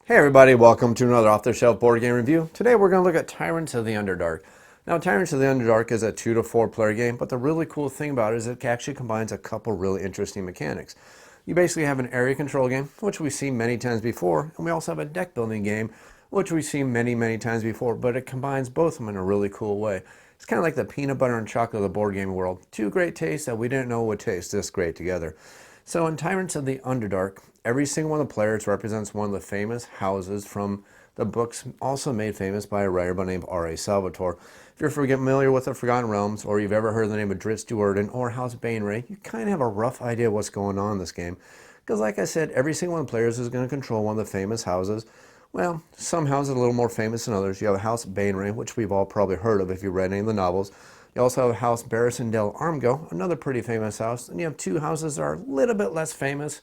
Hey everybody, welcome to another off-the-shelf board game review. Today we're going to look at Tyrants of the Underdark. Now Tyrants of the Underdark is a 2 to 4 player game, but the really cool thing about it is it actually combines a couple really interesting mechanics. You basically have an area control game, which we've seen many times before, and we also have a deck building game, which we've seen many times before, but it combines both of them in a really cool way. It's kind of like the peanut butter and chocolate of the board game world. Two great tastes that we didn't know would taste this great together. So in Tyrants of the Underdark, every single one of the players represents one of the famous houses from the books also made famous by a writer by the name of R.A. Salvatore. If you're familiar with the Forgotten Realms, or you've ever heard the name of Drizzt Do'Urden or House Bainray, you kind of have a rough idea of what's going on in this game. Because like I said, every single one of the players is going to control one of the famous houses. Well, some houses are a little more famous than others. You have House Bainray, which we've all probably heard of if you've read any of the novels. You also have House Barristan del Armgo, another pretty famous house. And you have two houses that are a little bit less famous,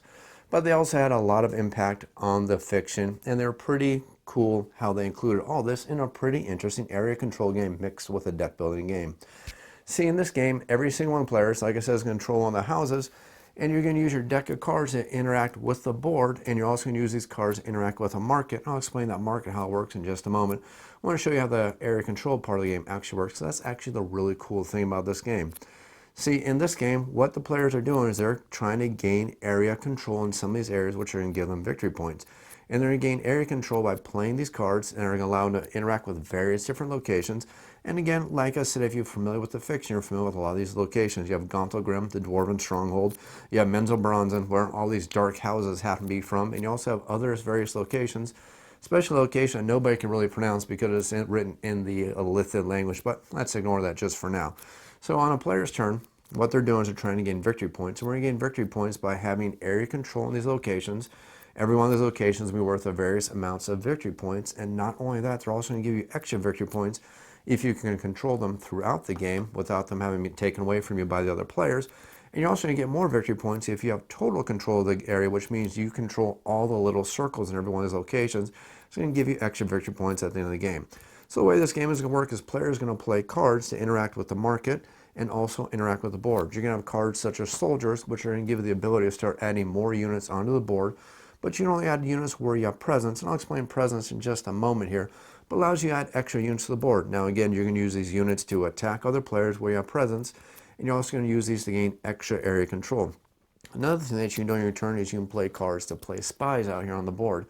but they also had a lot of impact on the fiction. And they're pretty cool how they included all this in a pretty interesting area control game mixed with a deck building game. See, in this game, every single one of the players, like I said, is going to control one of the houses. And you're going to use your deck of cards to interact with the board, and you're also going to use these cards to interact with a market. I'll explain that market, how it works in just a moment. I want to show you how the area control part of the game actually works. So that's actually the really cool thing about this game. See, in this game, what the players are doing is they're trying to gain area control in some of these areas, which are going to give them victory points. And they're going to gain area control by playing these cards, and are going to allow them to interact with various different locations. And again, like I said, if you're familiar with the fiction, you're familiar with a lot of these locations. You have Gauntlgrim, the dwarven stronghold. You have Menzoberranzan, where all these dark houses happen to be from. And you also have other various locations, especially a location that nobody can really pronounce because it's written in the Illithid language. But let's ignore that just for now. So on a player's turn, what they're doing is they're trying to gain victory points. And we're going to gain victory points by having area control in these locations. Every one of those locations will be worth a various amounts of victory points. And not only that, they're also going to give you extra victory points if you can control them throughout the game without them having been taken away from you by the other players. And you're also going to get more victory points if you have total control of the area, which means you control all the little circles in every one of those locations. It's going to give you extra victory points at the end of the game. So the way this game is going to work is players are going to play cards to interact with the market and also interact with the board. You're going to have cards such as soldiers, which are going to give you the ability to start adding more units onto the board. But you can only add units where you have presence, and I'll explain presence in just a moment here, but allows you to add extra units to the board. Now again, you're going to use these units to attack other players where you have presence, and you're also going to use these to gain extra area control. Another thing that you can do on your turn is you can play cards to play spies out here on the board.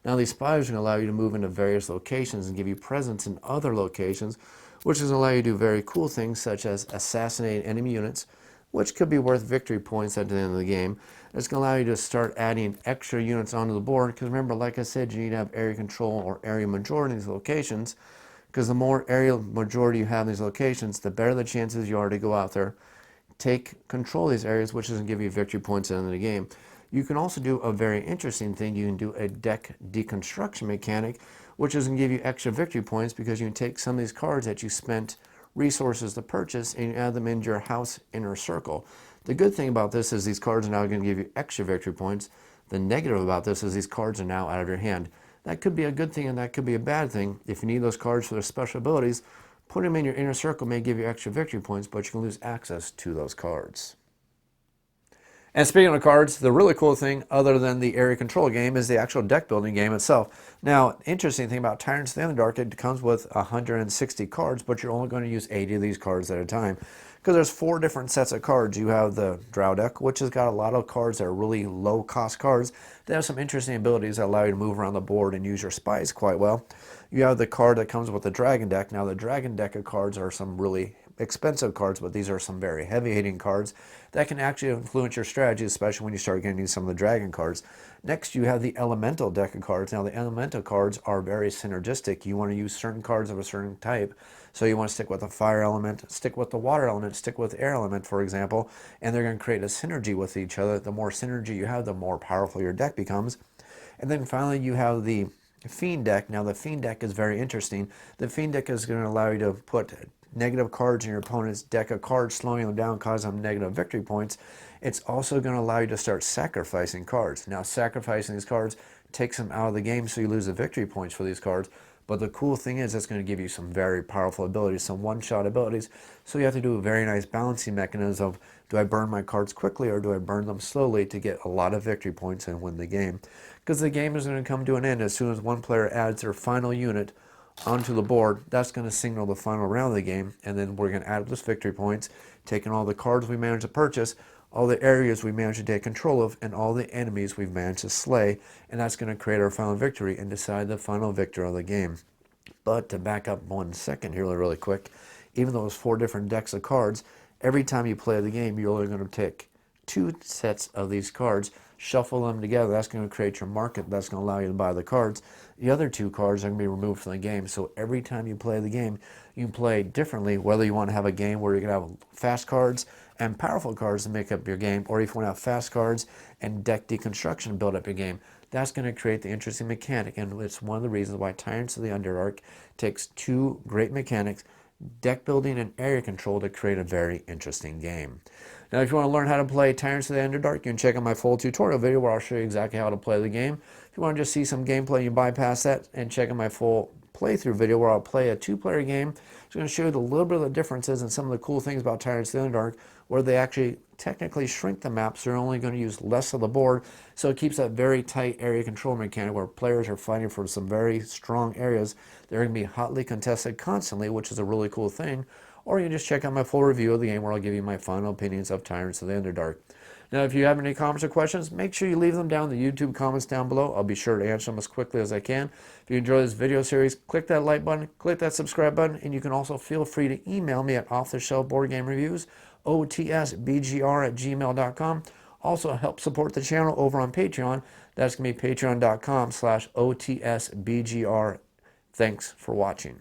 Now these spies are going to allow you to move into various locations and give you presence in other locations, which is going to allow you to do very cool things such as assassinate enemy units, which could be worth victory points at the end of the game. It's going to allow you to start adding extra units onto the board, because remember, like I said, you need to have area control or area majority in these locations, because the more area majority you have in these locations, the better the chances you are to go out there, take control of these areas, which is going to give you victory points at the end of the game. You can also do a very interesting thing. You can do a deck deconstruction mechanic, which is going to give you extra victory points because you can take some of these cards that you spent resources to purchase and you add them into your house inner circle. The good thing about this is these cards are now going to give you extra victory points. The negative about this is these cards are now out of your hand. That could be a good thing and that could be a bad thing. If you need those cards for their special abilities, putting them in your inner circle may give you extra victory points, but you can lose access to those cards. And speaking of cards, the really cool thing, other than the area control game, is the actual deck building game itself. Now, interesting thing about Tyrants of the Underdark, it comes with 160 cards, but you're only going to use 80 of these cards at a time. Because there's 4 different sets of cards. You have the drow deck, which has got a lot of cards that are really low cost cards. They have some interesting abilities that allow you to move around the board and use your spies quite well. You have the card that comes with the dragon deck. Now the dragon deck of cards are some really expensive cards, but these are some very heavy hitting cards that can actually influence your strategy, especially when you start getting some of the dragon cards. Next, you have the elemental deck of cards. Now the elemental cards are very synergistic. You want to use certain cards of a certain type. So you want to stick with the fire element, stick with the water element, stick with the air element, for example, and they're going to create a synergy with each other. The more synergy you have, the more powerful your deck becomes. And then finally, you have the Fiend deck. Now the Fiend deck is very interesting. The Fiend deck is going to allow you to put negative cards in your opponent's deck of cards, slowing them down, causing them negative victory points. It's also going to allow you to start sacrificing cards. Now sacrificing these cards takes them out of the game, so you lose the victory points for these cards. But the cool thing is it's going to give you some very powerful abilities, some one-shot abilities. So you have to do a very nice balancing mechanism of, do I burn my cards quickly or do I burn them slowly to get a lot of victory points and win the game? Because the game is going to come to an end as soon as one player adds their final unit onto the board. That's going to signal the final round of the game, and then we're going to add those victory points, taking all the cards we managed to purchase, all the areas we managed to take control of, and all the enemies we've managed to slay, and that's going to create our final victory and decide the final victor of the game. But to back up 1 second here really quick, even though it's 4 different decks of cards, every time you play the game, you're only going to take 2 sets of these cards, shuffle them together. That's going to create your market. That's going to allow you to buy the cards. The other 2 cards are going to be removed from the game. So every time you play the game, you can play differently, whether you want to have a game where you can have fast cards and powerful cards to make up your game, or if you want to have fast cards and deck deconstruction build up your game. That's going to create the interesting mechanic, and it's one of the reasons why Tyrants of the Underdark takes 2 great mechanics, deck building and area control, to create a very interesting game. Now, if you want to learn how to play Tyrants of the Underdark, you can check out my full tutorial video where I'll show you exactly how to play the game. If you want to just see some gameplay, you bypass that and check out my full playthrough video where I'll play a 2-player game. It's going to show you a little bit of the differences and some of the cool things about Tyrants of the Underdark, where they actually technically shrink the map, so they're only going to use less of the board, so it keeps that very tight area control mechanic where players are fighting for some very strong areas. They're going to be hotly contested constantly, which is a really cool thing. Or you can just check out my full review of the game where I'll give you my final opinions of Tyrants of the Underdark. Now, if you have any comments or questions, make sure you leave them down in the YouTube comments down below. I'll be sure to answer them as quickly as I can. If you enjoy this video series, click that like button, click that subscribe button, and you can also feel free to email me at off-the-shelf-board-game-reviews, otsbgr@gmail.com. Also, help support the channel over on Patreon. That's going to be patreon.com/otsbgr. Thanks for watching.